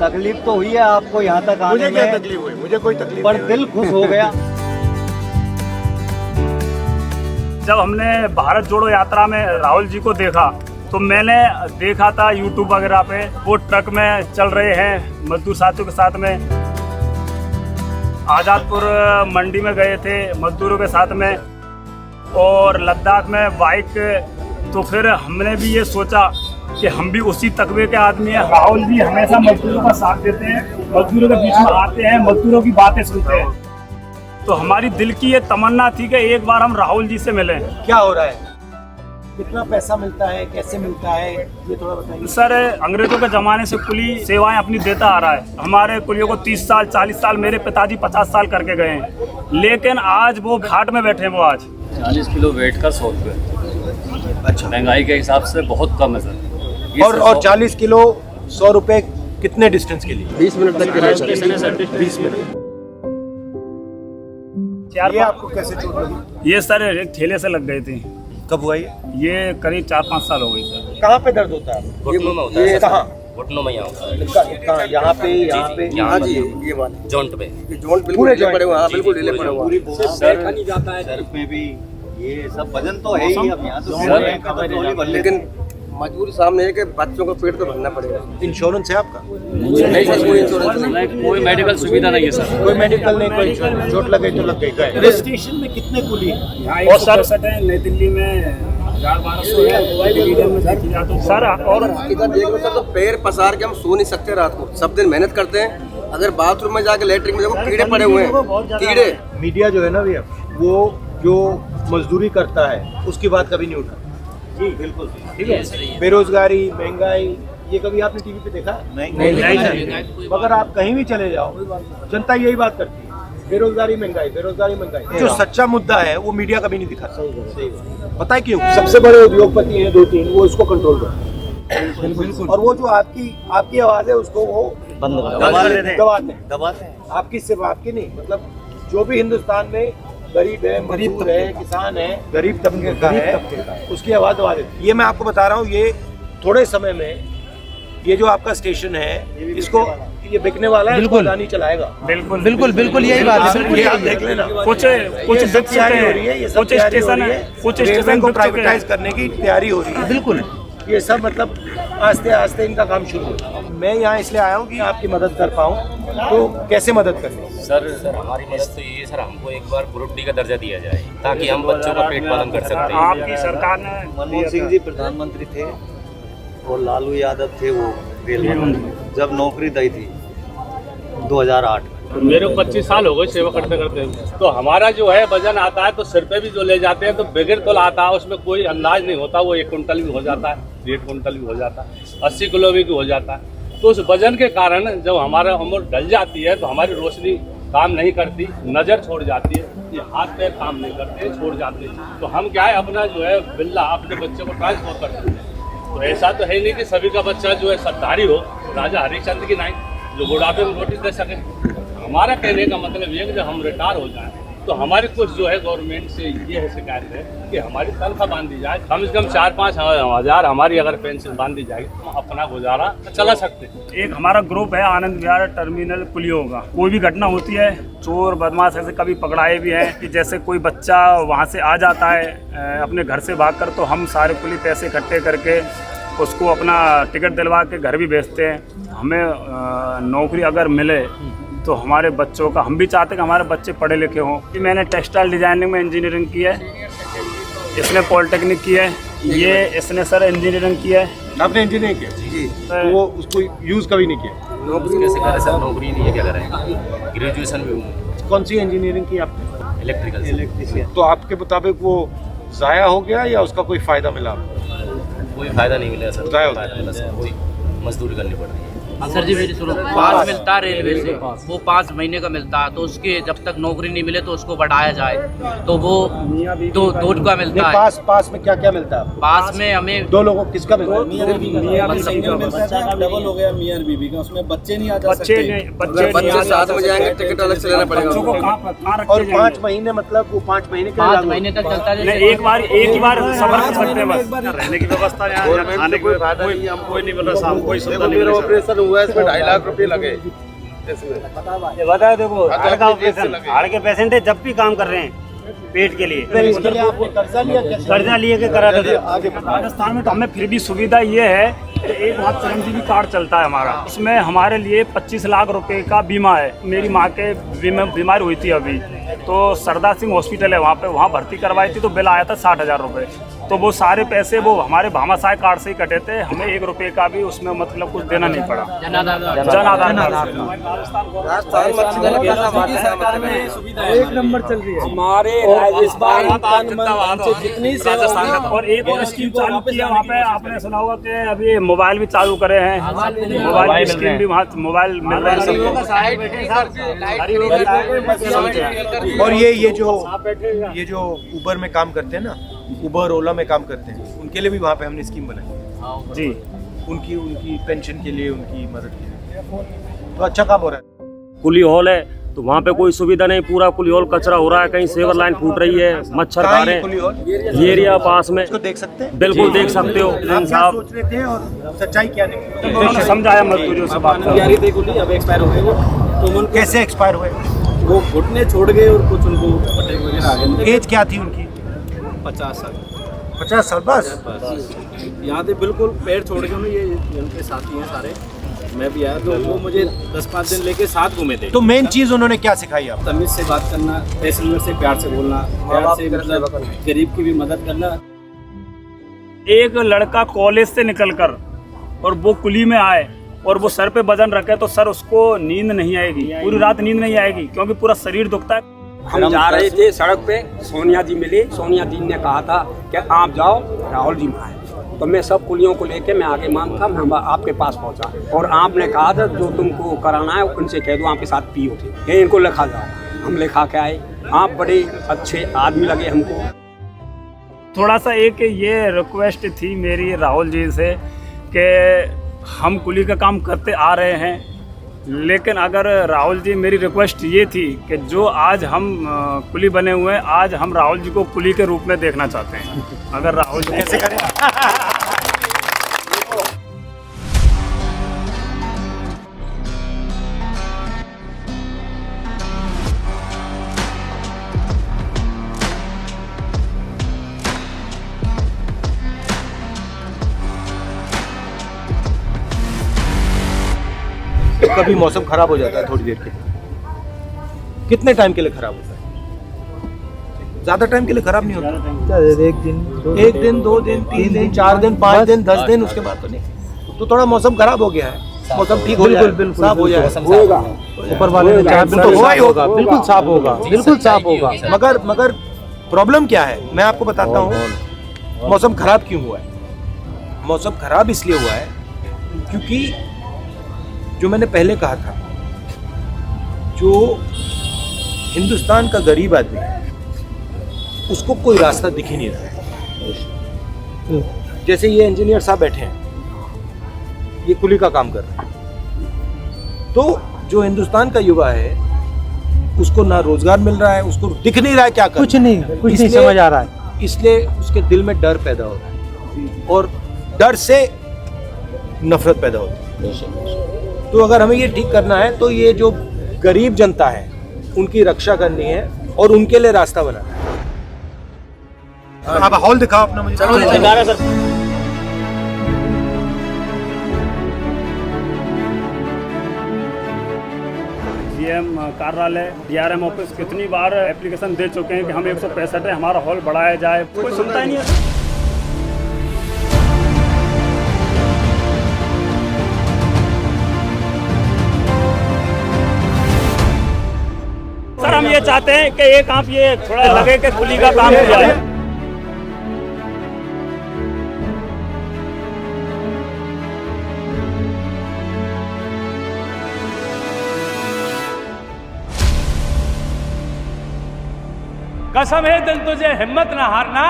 तकलीफ तो हुई है आपको यहाँ तक आने में। मुझे क्या तकलीफ हुई? मुझे कोई तकलीफ पर नहीं दिल खुश हो गया। जब हमने भारत जोड़ो यात्रा में राहुल जी को देखा तो मैंने देखा था यूट्यूब वगैरह पे वो ट्रक में चल रहे हैं मजदूर साथियों के साथ में। आज़ादपुर मंडी में गए थे मजदूरों के साथ में और लद्दाख में बाइक। तो फिर हमने भी ये सोचा कि हम भी उसी तकबे के आदमी हैं। राहुल जी हमेशा मजदूरों का साथ देते हैं, मजदूरों के बीच में आते हैं, मजदूरों की बातें सुनते हैं। तो हमारी दिल की ये तमन्ना थी कि एक बार हम राहुल जी से मिलें। क्या हो रहा है? कितना पैसा मिलता है, कैसे मिलता है, ये थोड़ा बताइए। सर अंग्रेजों के ज़माने से कुली सेवाएं अपनी देता आ रहा है। हमारे कुलियों को 30 साल 40 साल, मेरे पिताजी 50 साल करके गए हैं, लेकिन आज वो घाट में बैठे हैं। वो आज 40 किलो वेट का 100 रुपये। अच्छा, महंगाई के हिसाब से बहुत कम है सर। और 40 किलो 100 रुपये कितने डिस्टेंस के लिए? 20 मिनट तक के स्टेशन है सर। 20 मिनट। ये आपको कैसे चोट लगी? ये सर एक ठेले से लग गए थे। कब हुआ ये? ये करीब 4-5 साल हो गई सर। कहाँ पे दर्द होता है? घुटनों में होता है ये सर। कहाँ? घुटनों में यहाँ होता है। कहाँ? यहाँ पे, यहाँ पे। यहाँ जी, ये बात जॉइंट पे। जोन पूरे ढीले पड़े हुए हैं। हाँ, बिल्कुल ढीले पड़े हुए हैं। सर पे भी ये सब वजन तो है ही। अब यहाँ तो लेकिन मजबूरी सामने है कि बच्चों को पेट तो भरना पड़ेगा। इंश्योरेंस है आपका? नहीं सर, कोई इंश्योरेंस नहीं। कोई मेडिकल सुविधा नहीं है सर। कोई मेडिकल नहीं, कोई इंश्योरेंस। चोट लगे तो लग गई। स्टेशन में कितने कुली? और सर नई दिल्ली में 1200 है सर। और इधर देख लो सर, तो पैर पसार के हम सो नहीं सकते रात को। सब दिन मेहनत करते हैं। अगर बाथरूम में जाके लेटरिन में देखो कीड़े पड़े हुए हैं, कीड़े। मीडिया जो है ना भैया, वो जो मजदूरी करता है उसकी बात कभी नहीं उठा। जी बिल्कुल ठीक है। बेरोजगारी, महंगाई, ये कभी आपने टीवी पे देखा? नहीं। मगर आप कहीं भी चले जाओ, जनता यही बात करती है, बेरोजगारी महंगाई, बेरोजगारी महंगाई। जो सच्चा मुद्दा है वो मीडिया कभी नहीं दिखाता। पता है क्यों? सबसे बड़े उद्योगपति हैं 2-3, वो इसको कंट्रोल करते हैं। और वो जो आपकी आवाज है उसको वो दबाते हैं। आपकी सिर्फ आपकी नहीं, मतलब जो भी हिंदुस्तान में गरीब है, मजदूर है, किसान है, गरीब तबके का है, उसकी आवाज दबा देते। ये मैं आपको बता रहा हूँ, ये थोड़े समय में ये जो आपका स्टेशन है, इसको ये बिकने वाला है, बिल्कुल नहीं चलाएगा। बिल्कुल बिल्कुल बिल्कुल यही बात है। ये आप देख लेना। कुछ तैयारी हो रही है, ये सब कुछ तैयारी हो स्टेशन रही है, है, कुछ रेलवे स्टेशन को प्राइवेटाइज करने की तैयारी हो रही है। बिल्कुल ये सब मतलब आस्ते आस्ते इनका काम शुरू होगा। मैं यहाँ इसलिए आया हूँ कि आपकी मदद कर पाऊँ, तो कैसे मदद करें? सर हमारी मदद तो ये सर, हमको एक बार ग्रुप डी का दर्जा दिया जाए ताकि हम बच्चों का पेट पालन कर सकते हैं। आपकी सरकार ने मनमोहन सिंह जी प्रधानमंत्री थे और लालू यादव थे वो रेलवे मंत्री, जब नौकरी दी थी 2008 में। मेरे को 25 साल हो गए सेवा करते करते। तो हमारा जो है वजन आता है तो सिर पे भी जो ले जाते हैं तो बगैर तोल आता है, उसमें कोई अंदाज नहीं होता। वो 1 कुंटल भी हो जाता है, 1.5 कुंटल भी हो जाता है, 80 किलो भी हो जाता है। तो उस वजन के कारण जब हमारा उम्र ढल जाती है तो हमारी रोशनी काम नहीं करती, नज़र छोड़ जाती है, ये हाथ पैर काम नहीं करते, छोड़ जाते हैं। तो हम क्या है, अपना जो है बिल्ला अपने बच्चे को ट्रांसफर कर देते हैं। तो ऐसा तो है नहीं कि सभी का बच्चा जो है सरदारी हो, राजा हरिश्चंद्र की नाई जो बुढ़ापे में रोटी दे सके। हमारा कहने का मतलब ये कि जब हम रिटायर हो जाएं तो हमारी कुछ जो है गवर्नमेंट से ये है शिकायत है कि हमारी तनख्वाह बांध दी जाए, कम से कम 4-5 हज़ार हमारी अगर पेंशन बांध दी जाएगी तो हम अपना गुजारा चला सकते हैं। एक हमारा ग्रुप है आनंद विहार टर्मिनल कुलियों का। कोई भी घटना होती है, चोर बदमाश ऐसे कभी पकड़ाए भी हैं कि जैसे कोई बच्चा वहाँ से आ जाता है अपने घर से भागकर, तो हम सारे कुली पैसे इकट्ठे करके उसको अपना टिकट दिलवा के घर भी भेजते हैं। हमें नौकरी अगर मिले तो हमारे बच्चों का, हम भी चाहते हैं कि हमारे बच्चे पढ़े लिखे हों। कि मैंने टेक्सटाइल डिजाइनिंग में इंजीनियरिंग की है, इसने पॉलिटेक्निक की है, ये इसने सर इंजीनियरिंग की है। आपने इंजीनियरिंग किया? जी। तो वो उसको यूज़ कभी नहीं किया? नौकरी कैसे करें सर, नौकरी नहीं है, क्या करें? ग्रेजुएशन भी हूँ। कौन सी इंजीनियरिंग की आपने? इलेक्ट्रिकल। तो आपके मुताबिक वो ज़ाया हो गया या उसका कोई फ़ायदा मिला आपको? कोई फायदा नहीं मिला सर, ज़ाया हो फायदा मिला सर, कोई मजदूरी करनी पड़ रही है। सर जी मेरी सुनो, पास मिलता है रेलवे से, वो 5 महीने का मिलता है। तो उसके जब तक नौकरी नहीं मिले तो उसको बढ़ाया जाए, तो वो 2 का मिलता है। पास में क्या क्या मिलता है? पास में हमें 2 लोगों किसका मिलता है? डबल हो गया मियां बीबी का, उसमें बच्चे नहीं आ जा बच्चे बच्चे साथ में जाएंगे, टिकट अलग से लेना पड़ेगा। और 5 महीने मतलब वो 5 महीने के 5 महीने तक चलता है। एक ही बार सफर कर सकते हैं बस। रहने की व्यवस्था, यहाँ खाने की कोई नहीं मिल रहा, कोई सुविधा नहीं मिल रही। हुआ है, इसमें 2.5 लाख रुपए लगे इसमें। ये बता देखो, हाँ, तो हार्ट का अपनी जेब से ऑपरेशन, लगे। हार्ट के पेशेंट है, जब भी काम कर रहे हैं पेट के लिए। इसके लिए आपने कर्जा लिया कैसे? कर्जा लिए के करा था। राजस्थान में तो हमें फिर भी सुविधा ये है कि एक बात चिरंजीवी कार्ड चलता है हमारा, उसमें हमारे लिए 25 लाख रुपए का बीमा है। मेरी माँ के बीमार हुई थी अभी, तो सरदार सिंह हॉस्पिटल है वहाँ पे, वहाँ भर्ती करवाई थी, तो बिल आया था 60,000 रुपये। तो वो सारे पैसे वो हमारे भामाशाह कार्ड से ही कटे थे, हमें 1 रुपये का भी उसमें मतलब कुछ देना नहीं पड़ा। जन आधार कार्ड एक नंबर चल रही है हमारे राजस्थान जितनी सेवा। और एक और स्कीम चालू की है वहाँ पे, आपने सुना होगा कि अभी मोबाइल भी चालू करे हैं, मोबाइल की स्कीम भी वहाँ मोबाइल मिल रहा है। और ये जो उबर में काम करते हैं ना, उबर ओला में काम करते हैं, उनके लिए भी वहाँ पे हमने स्कीम बनाई जी, उनकी पेंशन के लिए, उनकी मदद के लिए। तो अच्छा काम हो रहा है। कुली हॉल है तो वहाँ पे कोई सुविधा नहीं, पूरा कुली हॉल कचरा हो रहा है, कहीं सेवर लाइन फूट रही है, मच्छर खा रहे हैं। ये एरिया पास में इसको देख सकते हैं, बिल्कुल देख सकते हो। आप क्या सोच रहे थे और सच्चाई क्या निकली? उन्होंने समझाया मजदूरियों से बात कर। थे कुली, अब एक्सपायर हो गए वो, तो उनको कैसे एक्सपायर हुए? वो घुटने छोड़ गए और कुछ उनको अटैक वगैरह आ गए। एज क्या थी उनकी? 50 साल 50 साल बस। यहाँ से बिल्कुल पैर छोड़ के उन्हें, ये उनके साथी हैं सारे, मैं भी आया, तो वो मुझे 10-5 दिन लेके साथ घूमे थे। तो मेन चीज उन्होंने क्या सिखाई आपको? तमीज से बात करना, पैसेंजर से प्यार से बोलना, प्यार से मतलब गरीब की भी मदद करना। एक लड़का कॉलेज से निकलकर और वो कुली में आए और वो सर पे वजन रखे, तो सर उसको नींद नहीं आएगी, पूरी रात नींद नहीं आएगी, क्योंकि पूरा शरीर दुखता है। हम जा रहे थे सड़क पे, सोनिया जी मिली, सोनिया जी ने कहा था कि आप जाओ, राहुल जी में आए। तो मैं सब कुलियों को लेके मैं आगे मान था, मैं आपके पास पहुंचा और आपने कहा था जो तुमको कराना है उनसे कह दो, आपके साथ पियो थे, ये इनको लिखा जाओ। हम लिखा के आए, आप बड़े अच्छे आदमी लगे हमको। थोड़ा सा एक ये रिक्वेस्ट थी मेरी राहुल जी से कि हम कुली का काम करते आ रहे हैं, लेकिन अगर राहुल जी, मेरी रिक्वेस्ट ये थी कि जो आज हम कुली बने हुए हैं, आज हम राहुल जी को कुली के रूप में देखना चाहते हैं। अगर राहुल जी ऐसे करें। कभी मौसम खराब हो जाता है थोड़ी देर के लिए। कितने टाइम के लिए खराब होता है? ज्यादा टाइम के लिए खराब नहीं होता। एक दिन 2 दिन 3 दिन 4 दिन 5 दिन 10 दिन, उसके बाद तो नहीं। तो थोड़ा मौसम खराब हो गया है, मौसम ठीक हो जाए, साफ हो जाए, होगा ऊपर वाले ने चाहा तो होगा ही होगा, बिल्कुल साफ होगा, बिल्कुल साफ होगा। मगर प्रॉब्लम क्या है मैं आपको बताता हूँ। मौसम खराब क्यों हुआ है? मौसम खराब इसलिए हुआ है क्योंकि जो मैंने पहले कहा था, जो हिंदुस्तान का गरीब आदमी है उसको कोई रास्ता दिख ही नहीं रहा है। जैसे ये इंजीनियर साहब बैठे हैं, ये कुली का काम कर रहे हैं, तो जो हिंदुस्तान का युवा है उसको ना रोजगार मिल रहा है, उसको दिख नहीं रहा है क्या कर, कुछ नहीं समझ आ रहा है। इसलिए उसके दिल में डर पैदा हो रहा है और डर से नफरत पैदा होती है। तो अगर हमें ये ठीक करना है तो ये जो गरीब जनता है उनकी रक्षा करनी है और उनके लिए रास्ता बनाना है। आप हॉल दिखाओ अपना मुझे। डीएम कार्यालय, डीआरएम ऑफिस कितनी बार एप्लीकेशन दे चुके हैं कि हम 165 है, हमारा हॉल बढ़ाया जाए, कोई सुनता ही नहीं है। सर हम ये चाहते हैं कि एक आप ये थोड़ा लगे कि कुली का काम हो जाए। कसम है दिन तुझे हिम्मत ना हारना,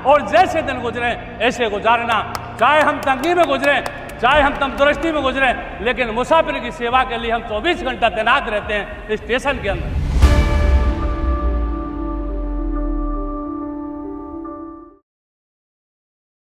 और जैसे दिन गुजरे ऐसे गुजारना। चाहे हम तंगी में गुजरे, चाहे हम तंदुरुस्ती में गुजरे, लेकिन मुसाफिर की सेवा के लिए हम 24 घंटा तैनात रहते हैं स्टेशन के अंदर।